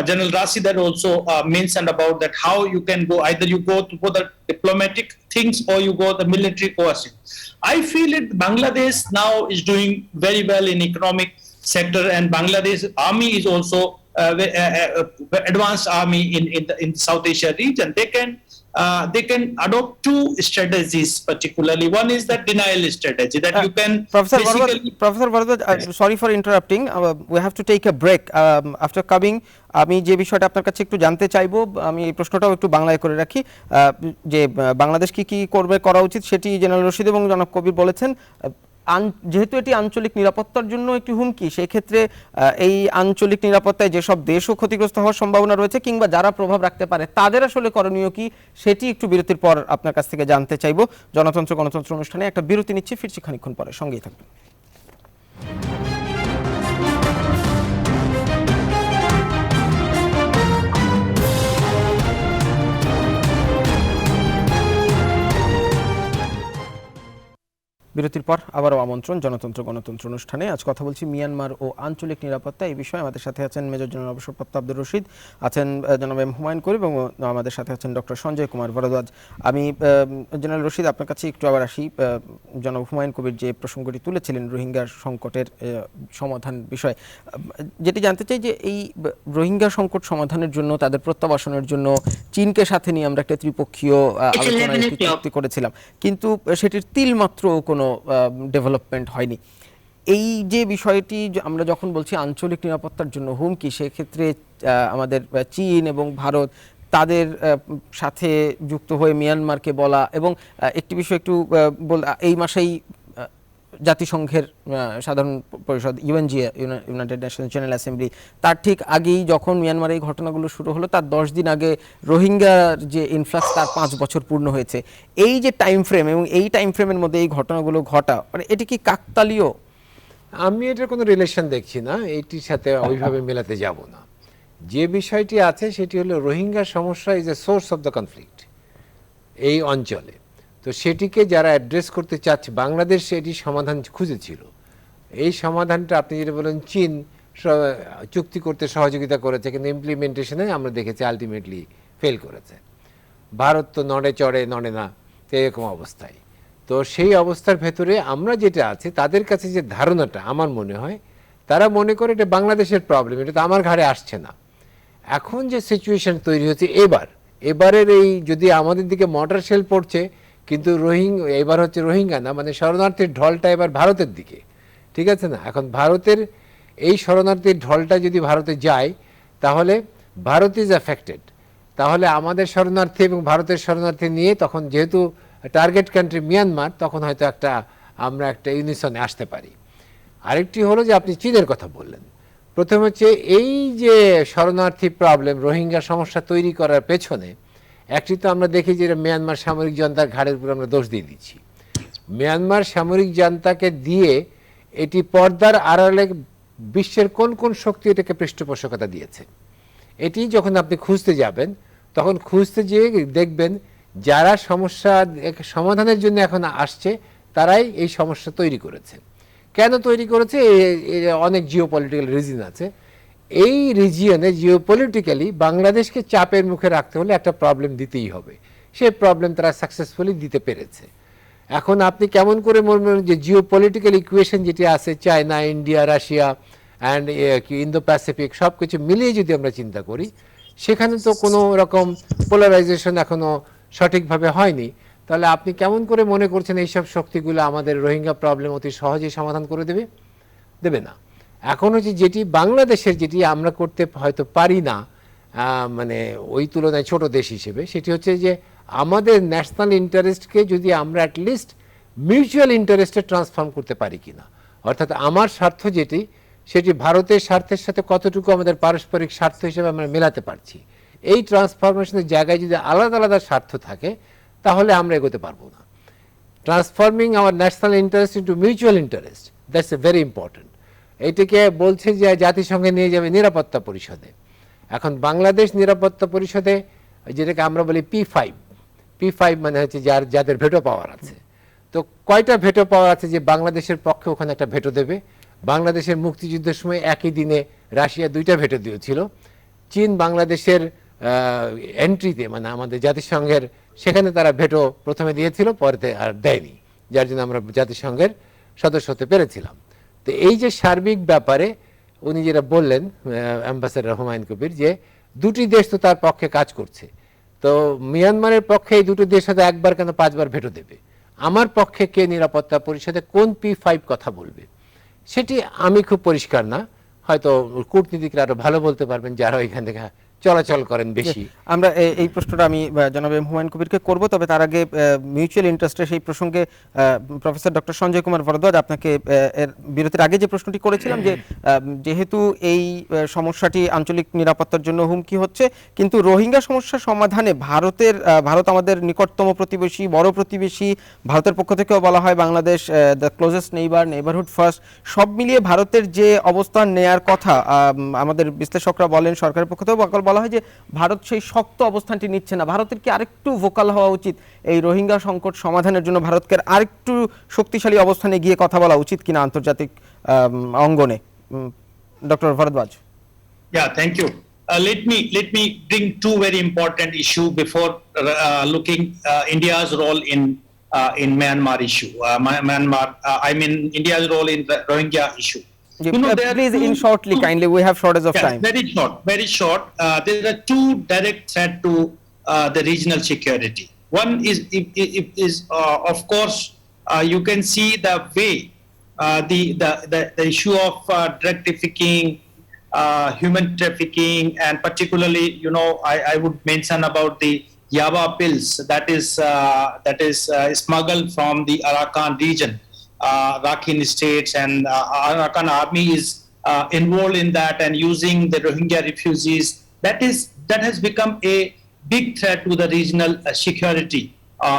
General Rashid had also mentioned about that, how you can go, either you go for the diplomatic things or you go the military coercion. I feel Bangladesh now is doing very well in economic sector, and Bangladesh army is also advanced army in South Asia region. They can adopt 2 strategies particularly. One is that denial strategy, that you can Professor Varadwaj, sorry for interrupting, we have to take a break. After coming, আমি যে বিষয়টা আপনার কাছে একটু জানতে চাইবো, আমি এই প্রশ্নটাও একটু বাংলায় করে রাখি, যে বাংলাদেশ কি করা উচিত সেটি জেনারেল রশিদ এবং জনাব কবির বলেছেন। যেহেতু এটি আঞ্চলিক নিরাপত্তার জন্য একটি হুমকি, সেই ক্ষেত্রে এই আঞ্চলিক নিরাপত্তায় যেসব দেশও ক্ষতিগ্রস্ত হওয়ার সম্ভাবনা রয়েছে কিংবা যারা প্রভাব রাখতে পারে তাদের আসলে করণীয় কি, সেটি একটু বিরতির পর আপনার কাছ থেকে জানতে চাইবো। জনতন্ত্র গণতন্ত্র অনুষ্ঠানে একটা বিরতি নিচ্ছি, ফিরছি খানিকক্ষণ পরে, সঙ্গেই থাকবেন। বিরতির পর আবারও আমন্ত্রণ জনতন্ত্র গণতন্ত্র অনুষ্ঠানে। আজ কথা বলছি মিয়ানমার ও আঞ্চলিক নিরাপত্তা এই বিষয়ে। আমাদের সাথে আছেন মেজর জেনারেল অবসরপ্রাপ্ত আব্দুর রশিদ, আছেন জনাব এম হুমায়ুন কবির এবং আমাদের সাথে আছেন ডক্টর সঞ্জয় কুমার ভরদ্বাজ। আমি জেনারেল রশিদ আপনার কাছে একটু আবার আসি। জনাব হুমায়ুন কবির যে প্রসঙ্গটি তুলেছিলেন রোহিঙ্গা সংকটের সমাধান বিষয়, যেটি জানতে চাই যে এই রোহিঙ্গা সংকট সমাধানের জন্য, তাদের প্রত্যাবাসনের জন্য চীনকে সাথে নিয়ে আমরা একটা ত্রিপক্ষীয় আলোচনায় চুক্তি করেছিলাম, কিন্তু সেটির তিলমাত্র কোনো ডেভেলপমেন্ট হয়নি। এই যে বিষয়টি আমরা যখন বলছি আঞ্চলিক নিরাপত্তার জন্য হুমকি, সেক্ষেত্রে আমাদের চীন এবং ভারত তাদের সাথে যুক্ত হয়ে মিয়ানমারকে বলা, এবং একটি বিষয় একটু এই মাসেই জাতিসংঘের সাধারণ পরিষদ UNGA, United Nations general assembly, তার ঠিক আগেই যখন মিয়ানমারে এই ঘটনাগুলো শুরু হলো তার 10 দিন আগে রোহিঙ্গার যে ইনফ্লাক্স তার 5 বছর পূর্ণ হয়েছে। এই যে টাইম ফ্রেম এবং এই টাইম ফ্রেমের মধ্যে এই ঘটনাগুলো ঘটা, মানে এটি কি কাকতালীয়? আমি এটার কোনো রিলেশন দেখছি না, এইটির সাথে ওইভাবে মেলাতে যাব না। যে বিষয়টি আছে সেটি হলো রোহিঙ্গা সমস্যা is a source of the conflict এই অঞ্চলে। তো সেটিকে যারা অ্যাড্রেস করতে চাচ্ছে, বাংলাদেশ এটি সমাধান খুঁজেছিল। এই সমাধানটা আপনি যেটা বলেন চীন চুক্তি করতে সহযোগিতা করেছে, কিন্তু ইমপ্লিমেন্টেশনে আমরা দেখেছি আলটিমেটলি ফেল করেছে। ভারত তো নড়ে চড়ে নড়ে না, তো এরকম অবস্থায়। তো সেই অবস্থার ভেতরে আমরা যেটা আছে তাদের কাছে যে ধারণাটা, আমার মনে হয় তারা মনে করে এটা বাংলাদেশের প্রবলেম, এটা তো আমার ঘাড়ে আসছে না। এখন যে সিচুয়েশন তৈরি হচ্ছে এবারের এই যদি আমাদের দিকে মর্টার শেল পড়ছে, কিন্তু এবার হচ্ছে রোহিঙ্গা না, মানে শরণার্থীর ঢলটা এবার ভারতের দিকে, ঠিক আছে না? এখন ভারতের এই শরণার্থীর ঢলটা যদি ভারতে যায় তাহলে ভারত ইজ অ্যাফেক্টেড, তাহলে আমাদের শরণার্থী এবং ভারতের শরণার্থী নিয়ে তখন যেহেতু টার্গেট কান্ট্রি মিয়ানমার, তখন হয়তো আমরা একটা ইউনিসনে আসতে পারি। আরেকটি হলো যে আপনি চীনের কথা বললেন। প্রথম হচ্ছে এই যে শরণার্থী প্রবলেম, রোহিঙ্গা সমস্যা তৈরি করার পেছনে একটি তো আমরা দেখি যে মিয়ানমার সামরিক জনতার ঘাড়ের উপর আমরা দোষ দিয়ে দিচ্ছি। মিয়ানমার সামরিক জনতাকে দিয়ে এটি পর্দার আড়ালে বিশ্বের কোন কোন শক্তি এটাকে পৃষ্ঠপোষকতা দিয়েছে, এটি যখন আপনি খুঁজতে যাবেন তখন খুঁজতে যেয়ে দেখবেন যারা সমস্যা সমাধানের জন্য এখন আসছে তারাই এই সমস্যা তৈরি করেছে। কেন তৈরি করেছে? অনেক জিওপলিটিক্যাল রিজন আছে। এই রিজিয়নে জিওপলিটিক্যালি বাংলাদেশকে চাপের মুখে রাখতে হলে একটা প্রবলেম দিতেই হবে, সেই প্রবলেম তারা সাকসেসফুলি দিতে পেরেছে। এখন আপনি কেমন করে মনে করেন যে জিওপলিটিক্যাল ইকুয়েশন যেটি আছে, China, India, Russia and Indo Pacific সব কিছু মিলিয়ে যদি আমরা চিন্তা করি, সেখানে তো কোনো রকম পোলারাইজেশন এখনো সঠিকভাবে হয়নি। তাহলে আপনি কেমন করে মনে করছেন এইসব শক্তিগুলো আমাদের রোহিঙ্গা প্রবলেম অতি সহজেই সমাধান করে দেবে না। এখন হচ্ছে যেটি বাংলাদেশের, যেটি আমরা করতে হয়তো পারি না মানে ওই তুলনায় ছোট দেশ হিসেবে, সেটি হচ্ছে যে আমাদের ন্যাশনাল ইন্টারেস্টকে যদি আমরা অ্যাটলিস্ট মিউচুয়াল ইন্টারেস্টে ট্রান্সফর্ম করতে পারি কিনা, অর্থাৎ আমার স্বার্থ যেটি সেটি ভারতের স্বার্থের সাথে কতটুকু আমাদের পারস্পরিক স্বার্থ হিসেবে আমরা মেলাতে পারছি। এই ট্রান্সফরমেশনের জায়গায় যদি আলাদা আলাদা স্বার্থ থাকে তাহলে আমরা এগোতে পারবো না। Transforming our national interest into mutual interest, that's a very important. এইটাকে বলছে যে জাতিসংঘে নিয়ে যাবে নিরাপত্তা পরিষদে। এখন বাংলাদেশ নিরাপত্তা পরিষদে যেটাকে আমরা বলি P5 মানে হচ্ছে যাদের ভেটো পাওয়ার আছে। তো কয়টা ভেটো পাওয়ার আছে যে বাংলাদেশের পক্ষে ওখানে একটা ভেটো দেবে? বাংলাদেশের মুক্তিযুদ্ধের সময় একই দিনে রাশিয়া 2টা ভেটো দিয়েছিল। চীন বাংলাদেশের এন্ট্রিতে, মানে আমাদের জাতিসংঘের, সেখানে তারা ভেটো প্রথমে দিয়েছিল, পরে আর দেয়নি, যার জন্য আমরা জাতিসংঘের সদস্য হতে পেরেছিলাম। তো এই যে সার্বিক ব্যাপারে উনি যেটা বললেন অ্যাম্বাসেডর হুমায়ুন কবির, যে দুটি দেশ তো তার পক্ষে কাজ করছে, তো মিয়ানমারের পক্ষে এই দুটো দেশ হয়তো একবার কেন 5 বার ভেটো দেবে? আমার পক্ষে কে নিরাপত্তা পরিষদে কোন P5 কথা বলবে সেটি আমি খুব পরিষ্কার না। হয়তো কূটনীতিকরা আরো ভালো বলতে পারবেন যারা এখান থেকে চলাচল করেন বেশি। আমরা এই প্রশ্নটা আমি জনাব হুমায়ুন কবিরকে করব, তবে তার আগে মিউচুয়াল ইন্টারেস্টের সেই প্রসঙ্গে প্রফেসর ডক্টর সঞ্জয় কুমার ভরদ্বাজ, আপনাকে এর বিরতির আগে যে প্রশ্নটি করেছিলাম যে যেহেতু এই সমস্যাটি আঞ্চলিক নিরাপত্তার জন্য হুমকি হচ্ছে, কিন্তু রোহিঙ্গা সমস্যা সমাধানে ভারত আমাদের নিকটতম প্রতিবেশী, বড় প্রতিবেশী, ভারতের পক্ষ থেকেও বলা হয় Bangladesh the closest neighbourhood first, সব মিলিয়ে ভারতের যে অবস্থান নেয়ার কথা আমাদের বিশ্লেষকরা বলেন, সরকারের পক্ষ থেকেও বলা হয় যে ভারত সেই শক্ত অবস্থানটি নিচ্ছে না। ভারতের কি আরেকটু ভোকাল হওয়া উচিত এই রোহিঙ্গা সংকট সমাধানের জন্য? ভারতকে আরেকটু শক্তিশালী অবস্থানে গিয়ে কথা বলা উচিত কিনা আন্তর্জাতিক অঙ্গনে? Doctor Bhardwaj. Yeah, thank you. Let me bring two very important issues before looking India's role in Myanmar issue. India's role in the Rohingya issue. Please, in shortly, kindly, we have shortage of time. Very short. There are two direct threats to the regional security. One is of course, you can see the way the issue of drug trafficking, human trafficking, and particularly, I would mention about the Yaba pills that is smuggled from the Arakan region, Rakhine states, and Arakan army is involved in that and using the Rohingya refugees. That has become a big threat to the regional security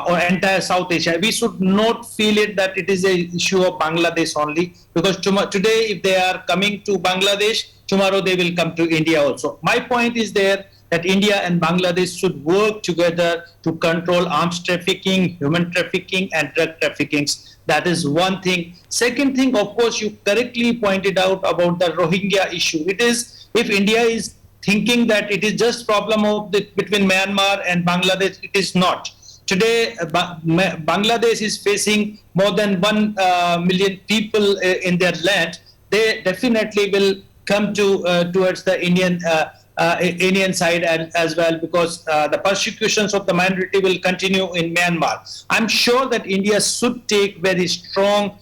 or entire South Asia. We should not feel it that it is a issue of Bangladesh only, because today if they are coming to Bangladesh, tomorrow they will come to India also. My point is there that India and Bangladesh should work together to control arms trafficking, human trafficking, and drug trafficking. That is one thing. Second thing, of course, you correctly pointed out about the Rohingya issue. It is, if India is thinking that it is just problem between Myanmar and Bangladesh, it is not. Today, Bangladesh is facing more than 1 million people in their land. They definitely will come towards the Indian side as well, because the persecutions of the minority will continue in Myanmar. I'm sure that India should take very strong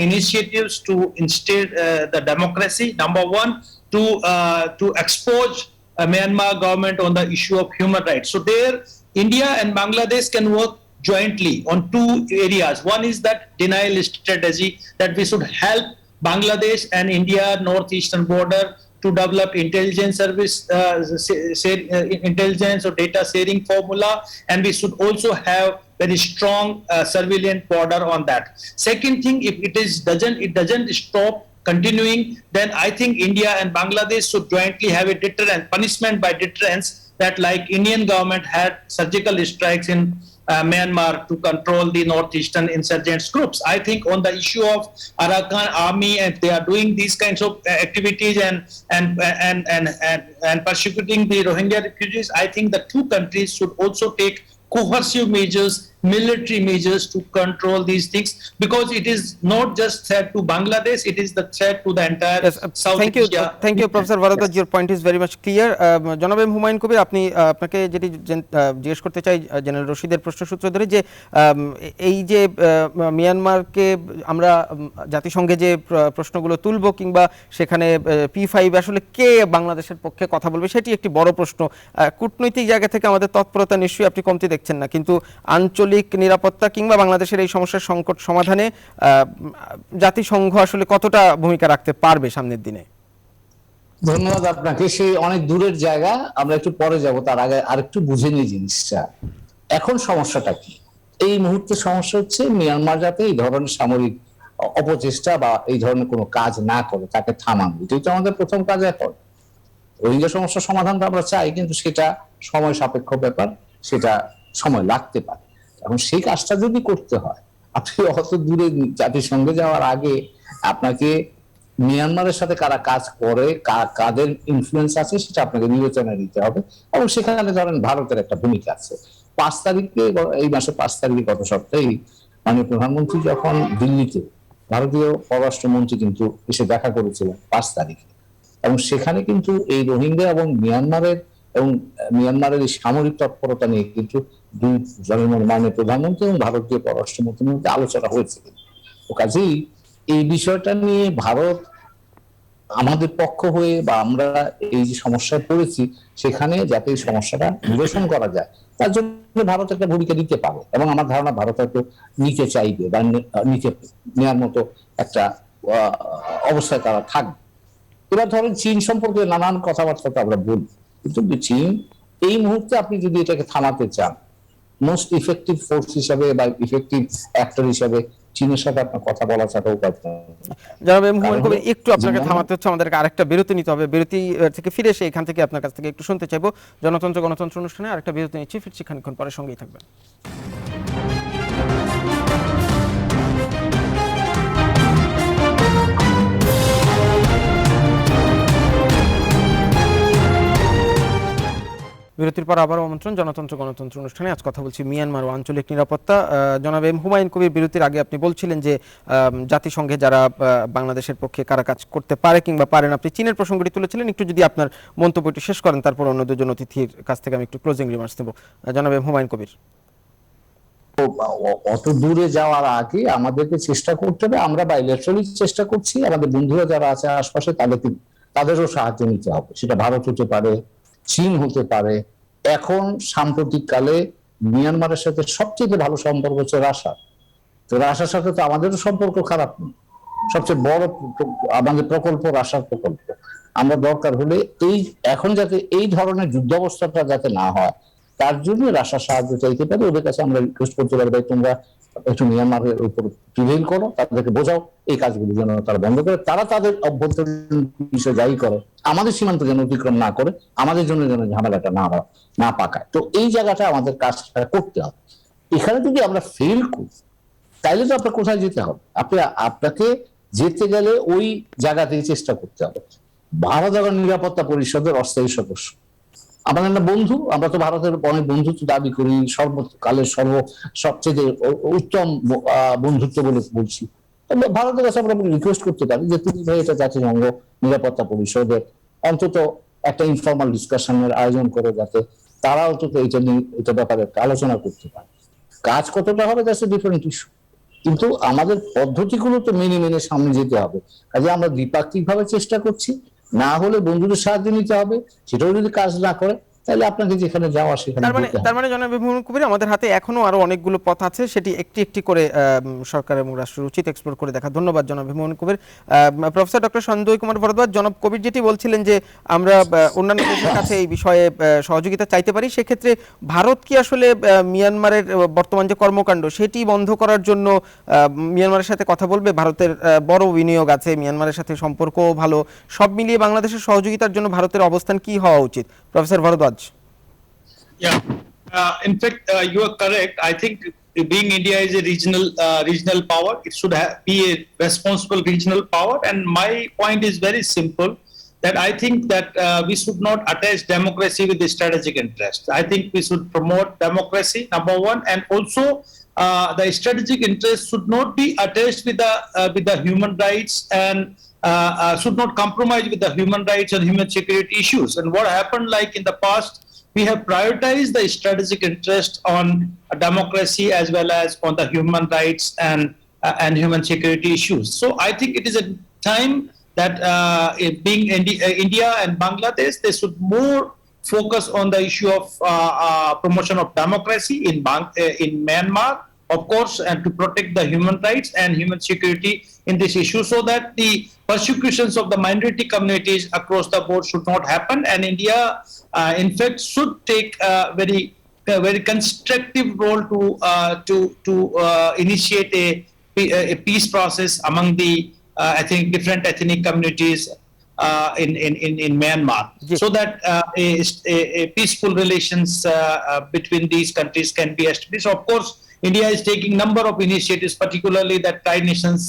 initiatives to instill the democracy. Number one, to expose Myanmar government on the issue of human rights. So there, India and Bangladesh can work jointly on two areas. One is that denial strategy, that we should help Bangladesh and India northeastern border to develop intelligence intelligence or data sharing formula, and we should also have very strong surveillance border on that. Second thing, if it doesn't stop continuing, then I think India and Bangladesh should jointly have a punishment by deterrence, that like Indian government had surgical strikes in Myanmar to control the northeastern insurgents groups. I think on the issue of Arakan army, and they are doing these kinds of activities and persecuting the Rohingya refugees, I think the two countries should also take coercive measures, military measures to control these things, because it is not just threat to Bangladesh, it is the threat to the entire South Asia. Thank you, Professor Varadaj. Your point is very much clear. জনাব এম হুমায়ুন কবির, আপনাকে যেটি জিজ্ঞেস করতে চাই জেনারেল রশিদের প্রশ্নসূত্র ধরে, যে এই যে মিয়ানমারকে আমরা জাতিসংঘে যে প্রশ্নগুলো তুলব, কিংবা সেখানে P5 আসলে কে বাংলাদেশের পক্ষে কথা বলবে, সেটি একটি বড় প্রশ্ন। কূটনৈতিক জায়গা থেকে আমাদের তৎপরতা নিশ্চয়ই আপনি কমতি দেখছেন না, কিন্তু আঞ্চলিক নিরাপত্তা কিংবা বাংলাদেশের এই সমস্যার সংকট সমাধানে জাতিসংঘ আসলে কতটা ভূমিকা রাখতে পারবে সামনের দিনে? ধন্যবাদ আপনাকে। সেই অনেক দূরের জায়গা, আমরা একটু পরে যাব, তার আগে আরেকটু বুঝে নিই জিনিসটা। এখন সমস্যাটা কি? এই মুহূর্তে সমস্যা হচ্ছে মিয়ানমার যাতে এই ধরনের সামরিক অপচেষ্টা বা এই ধরনের কোনো কাজ না করে, তাকে থামানো। এটাই তো আমাদের প্রথম কাজ। এখন রোহিঙ্গা সমস্যার সমাধানটা আমরা চাই, কিন্তু সেটা সময় সাপেক্ষ ব্যাপার, সেটা সময় লাগতে পারে। এখন সেই কাজটা যদি করতে হয়, আপনি অত দূরে জাতিসংঘে যাওয়ার আগে আপনাকে মিয়ানমারের সাথে কারা কাজ করে, কাদের ইনফ্লুয়েন্স আছে, সেটা আপনাকে বিবেচনায় নিতে হবে। এবং সেখানে ধরেন ভারতের একটা ভূমিকা আছে। 5 তারিখে, এই মাসের 5 তারিখে, গত সপ্তাহে মাননীয় প্রধানমন্ত্রী যখন দিল্লিতে, ভারতীয় পররাষ্ট্রমন্ত্রী কিন্তু এসে দেখা করেছিলেন 5 তারিখে, এবং সেখানে কিন্তু এই রোহিঙ্গা এবং মিয়ানমারের এই সামরিক তৎপরতা নিয়ে কিন্তু দুই জনের মাননীয় প্রধানমন্ত্রী এবং ভারতীয় পররাষ্ট্রমন্ত্রীর মধ্যে আলোচনা হয়েছে। তো কাজেই এই বিষয়টা নিয়ে ভারত আমাদের পক্ষ হয়ে, বা আমরা এই যে সমস্যায় পড়েছি সেখানে যাতে এই সমস্যাটা নিরসন করা যায়, তার জন্য ভারত একটা ভূমিকা নিতে পারে, এবং আমার ধারণা ভারত হয়তো নিতে চাইবে বা নিতে নেওয়ার মতো একটা অবস্থায় তারা থাকবে। এবার ধরেন চীন সম্পর্কে নানান কথাবার্তা তো আমরা বলি, কিন্তু চীন এই মুহূর্তে আপনি যদি এটাকে থামাতে চান, মোস্ট ইফেক্টিভ ফোর্স হিসাবে বা ইফেক্টিভ অ্যাক্টর হিসাবে চীনের সাথে আপনার কথা বলা ছাড়া উপায় নেই। জনাব এম হুমায়ুন কবির, একটু আপনাকে থামাতে হচ্ছে, আমাদেরকে আরেকটা বিরতি নিতে হবে। বিরতি থেকে ফিরে এসে এখান থেকে আপনার কাছ থেকে একটু শুনতে চাইবো জনতন্ত্র গণতন্ত্র অনুষ্ঠানে আরেকটা বিরতি নিচ্ছি, ফিরছি খানিকক্ষণ পরে, সঙ্গেই থাকবেন। বিরতির পর আবারও আমন্ত্রণ জনতন্ত্র গণতন্ত্র অনুষ্ঠানে। আজ কথা বলছি মিয়ানমার ও আঞ্চলিক নিরাপত্তা। জনাব এম হুমায়ুন কবির, বিরতির আগে আপনি বলছিলেন যে জাতিসংঘে যারা বাংলাদেশের পক্ষে কারা কাজ করতে পারে কিংবা পারেন, আপনি চীনের প্রসঙ্গটি তুলেছিলেন। একটু যদি আপনার মন্তব্যটি শেষ করেন, তারপর অন্য দুজন অতিথির কাছ থেকে আমি একটু ক্লোজিং রিমার্কস দেব। জনাব এম হুমায়ুন কবির। অত দূরে যাওয়ার আগে আমাদেরকে চেষ্টা করতে হবে, আমরা বাইলেটারালি চেষ্টা করছি, আমাদের বন্ধুরা যারা আছে আশপাশে তাদেরও সাহায্য নিতে হবে। সেটা ভারত হতে পারে, চীন হতে পারে। এখন সাম্প্রতিক কালে মিয়ানমারের সাথে সবচেয়ে ভালো সম্পর্ক হচ্ছে রাশিয়া। তো রাশিয়ার সাথে তো আমাদেরও সম্পর্ক খারাপ নেই, সবচেয়ে বড় আমাদের প্রকল্প রাশিয়ার প্রকল্প। আমরা দরকার হলে এখন যাতে এই ধরনের যুদ্ধাবস্থাটা যাতে না হয় তার জন্য রাশিয়ার সাহায্য চাইতে পারি। ওদের কাছে আমরা রিকোয়েস্ট করতে পারি, ভাই তোমরা একটু মিয়ানমারের উপর প্রিভেইল করো, তাদেরকে বোঝাও এই কাজগুলো যেন তারা বন্ধ করে, তারা তাদের অভ্যন্তরীণ বিষয় যাই করে আমাদের সীমান্ত যেন অতিক্রম না করে, আমাদের জন্য যেন ঝামেলাটা না পাকায়। তো এই জায়গাটা আমাদের কাজটা করতে হবে। এখানে যদি আমরা ফেল করি তাইলে তো আপনার কোথায় যেতে হবে? আপনাকে যেতে গেলে ওই জায়গাতেই চেষ্টা করতে হবে। ভারত এখন নিরাপত্তা পরিষদের অস্থায়ী সদস্য, আমাদের একটা বন্ধু, আমরা তো ভারতের অনেক বন্ধুত্ব দাবি করি, সর্বকালের সবচেয়ে উত্তম বন্ধুত্ব বলে বলছি। ভারতের কাছে আমরা রিকোয়েস্ট করতে পারি যে তুমি ভাই এটা জাতিসংঘ নিরাপত্তা পরিষদের অন্তত একটা ইনফর্মাল ডিসকাশনের আয়োজন করে, যাতে তারা অন্তত এটা ব্যাপারে আলোচনা করতে পারে। কাজ কতটা হবে দ্যাটস এ ডিফারেন্ট ইস্যু, কিন্তু আমাদের পদ্ধতিগুলো তো মেনে সামনে যেতে হবে। কাজে আমরা দ্বিপাক্ষিক ভাবে চেষ্টা করছি, না হলে বন্ধুদের সাহায্য নিতে হবে। সেটাও যদি কাজ না করে তাহলে আপনাকে যেখানে যাওয়া সেখানে তার মানে জনাব ইমামুল কবির, আমাদের হাতে এখনো আরো অনেকগুলো পথ আছে, সেটি একটি একটি করে সরকার এবং রাষ্ট্রের উচিত এক্সপ্লোর করে দেখা। ধন্যবাদ জনাব ইমামুল কবির। প্রফেসর ডক্টর সঞ্জয় কুমার ভরদ্বাজ, জনাব কবির যেটি বলছিলেন যে আমরা অন্যান্য দেশের কাছে এই বিষয়ে সহযোগিতা চাইতে পারি, সেক্ষেত্রে ভারত কি আসলে মিয়ানমারের বর্তমান যে কর্মকাণ্ড সেটি বন্ধ করার জন্য মিয়ানমারের সাথে কথা বলবে? ভারতের বড় বিনিয়োগ আছে, মিয়ানমারের সাথে সম্পর্কও ভালো, সব মিলিয়ে বাংলাদেশের সহযোগিতার জন্য ভারতের অবস্থান কি হওয়া উচিত? Professor Bhardwaj. Yeah, in fact, you are correct. I think being India is a regional power, it should be a responsible regional power. And my point is very simple: that I think that we should not attach democracy with the strategic interest. I think we should promote democracy, number one, and also the strategic interest should not be attached with the human rights and should not compromise with the human rights and human security issues. And what happened, like in the past, we have prioritized the strategic interest on democracy as well as on the human rights and human security issues. So I think it is a time that being India and Bangladesh, they should more focus on the issue of promotion of democracy in Myanmar, of course, and to protect the human rights and human security in this issue, so that the persecutions of the minority communities across the board should not happen. And India, in fact, should take a very constructive role to initiate a peace process among the I think different ethnic communities in Myanmar, yes, so that a peaceful relations between these countries can be established. Of course, India is taking number of initiatives, particularly that Tri-Nations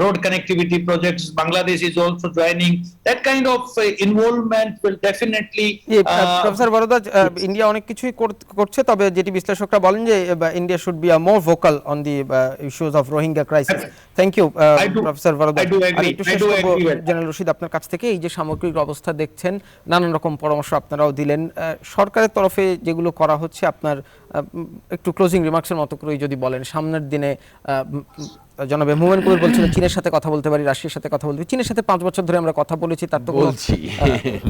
road connectivity projects. Bangladesh is also joining. That kind of involvement will definitely. Professor Bhardwaj, India অনেক কিছুই করছে, তবে যেটি বিশ্লেষকরা বলেন যে India should be more vocal on the issues of Rohingya crisis. Thank you professor Bhardwaj. General Rashid, আপনার কাছ থেকে এই যে সামগ্রিক অবস্থা দেখছেন, নানান রকম পরামর্শ আপনারাও দিলেন, সরকারের তরফে যেগুলো করা হচ্ছে, আপনার একটু ক্লোজিং রিমার্কসের মতো করে যদি বলেন, সামনের দিনে জনাব হুমায়ুন কবির বলছিলেন চীনের সাথে কথা বলতে পারি, রাশিয়ার সাথে কথা বলতে পারি। চীনের সাথে 5 বছর ধরে আমরা কথা বলেছি, তার তো বলছি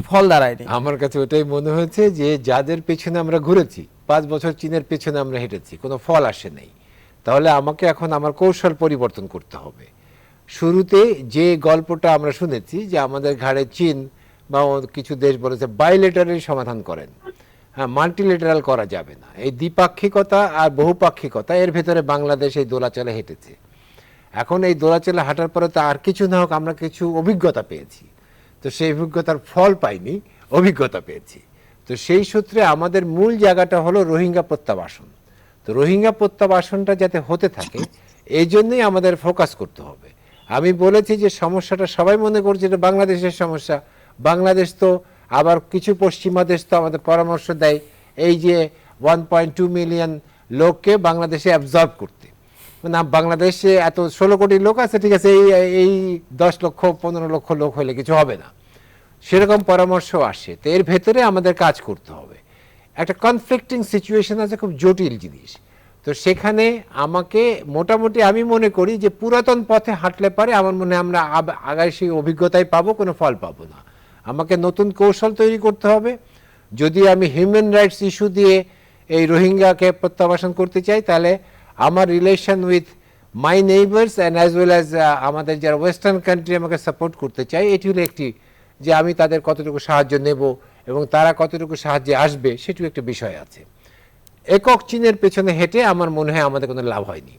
ফল দাঁড়ায়নি। আমার কাছে ওটাই মনে হয়েছে যে যাদের পেছনে আমরা ঘুরেছি, 5 বছর চীনের পেছনে আমরা হেঁটেছি, কোনো ফল আসে নাই। তাহলে আমাকে এখন আমার কৌশল পরিবর্তন করতে হবে। শুরুতে যে গল্পটা আমরা শুনেছি যে আমাদের ঘাড়ে চীন বা কিছু দেশ বলেছে বাইলেটারাল সমাধান করেন, হ্যাঁ, মাল্টিলেটারাল করা যাবে না। এই দ্বিপাক্ষিকতা আর বহুপাক্ষিকতা, এর ভেতরে বাংলাদেশ এই দোলাচলে হেঁটেছে। এখন এই দোলাচলে হাঁটার পরে তো আর কিছু না হোক, আমরা কিছু অভিজ্ঞতা পেয়েছি। তো সেই অভিজ্ঞতার ফল পাইনি, অভিজ্ঞতা পেয়েছি। তো সেই সূত্রে আমাদের মূল জায়গাটা হলো রোহিঙ্গা প্রত্যাবাসন। তো রোহিঙ্গা প্রত্যাবাসনটা যাতে হতে থাকে, এই জন্যই আমাদের ফোকাস করতে হবে। আমি বলেছি যে সমস্যাটা সবাই মনে করছে এটা বাংলাদেশের সমস্যা। বাংলাদেশ তো আবার কিছু পশ্চিমা দেশ তো আমাদের পরামর্শ দেয় এই যে 1.2 মিলিয়ন লোককে বাংলাদেশে অ্যাবজর্ব করতে। না, বাংলাদেশে এত 16 কোটি লোক আছে, ঠিক আছে, এই 10 লক্ষ 15 লক্ষ লোক হলে কিছু হবে না, সেরকম পরামর্শ আসে। তো এর ভেতরে আমাদের কাজ করতে হবে। একটা কনফ্লিক্টিং সিচুয়েশন আছে, খুব জটিল জিনিস। তো সেখানে আমাকে মোটামুটি আমি মনে করি যে পুরাতন পথে হাঁটলে পারে আমার মনে হয় আমরা আগায় সেই অভিজ্ঞতাই পাবো, কোনো ফল পাবো না। আমাকে নতুন কৌশল তৈরি করতে হবে। যদি আমি হিউম্যান রাইটস ইস্যু দিয়ে এই রোহিঙ্গাকে প্রত্যাবাসন করতে চাই, তাহলে আমার relation with my neighbours and as well as আমাদের যারা ওয়েস্টার্ন কান্ট্রি আমাকে সাপোর্ট করতে চাই, এটি হলো একটি যে আমি তাদের কতটুকু সাহায্য নেব এবং তারা কতটুকু সাহায্যে আসবে সেটিও একটা বিষয় আছে। একক চীনের পেছনে হেঁটে আমার মনে হয় আমাদের কোনো লাভ হয়নি।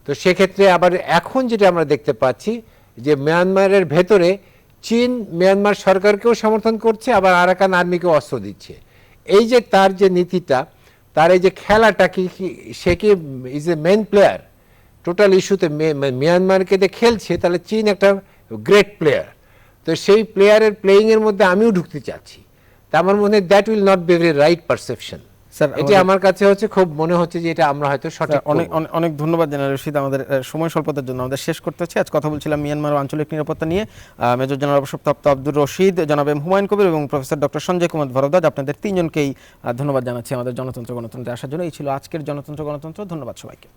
তো সেক্ষেত্রে আবার এখন যেটা আমরা দেখতে পাচ্ছি যে মিয়ানমারের ভেতরে চীন মিয়ানমার সরকারকেও সমর্থন করছে, আবার আরাকান আর্মিকেও অস্ত্র দিচ্ছে। এই যে তার যে নীতিটা, তার এই যে খেলাটা কি সে কি is a main player total ইস্যুতে মিয়ানমারকে দিয়ে খেলছে, তাহলে চীন একটা গ্রেট প্লেয়ার। তো সেই প্লেয়ারের প্লেয়িংয়ের মধ্যে আমিও ঢুকতে চাচ্ছি। তা আমার মনে হয় that will not be very right perception. Sir, এটা আমার কাছে হচ্ছে খুব মনে হচ্ছে যে এটা আমরা হয়তো সঠিক। অনেক অনেক ধন্যবাদ জেনারেল রশিদ। আমাদের সময় স্বল্পতার জন্য আমাদের শেষ করতে হচ্ছে। আজ কথা বলছিলাম মিয়ানমার ও আঞ্চলিক নিরাপত্তা নিয়ে মেজর জেনারেল অবসরপ্রাপ্ত আব্দুর রশিদ, জনাব এম হুমায়ুন কবির এবং প্রফেসর ডক্টর সঞ্জয় কুমার ভরদ্বাজ। আপনাদের তিনজনকেই ধন্যবাদ জানাচ্ছি আমাদের জনতন্ত্র গণতন্ত্রে আসার জন্য। এই ছিল আজকের জনতন্ত্র গণতন্ত্র। ধন্যবাদ সবাইকে।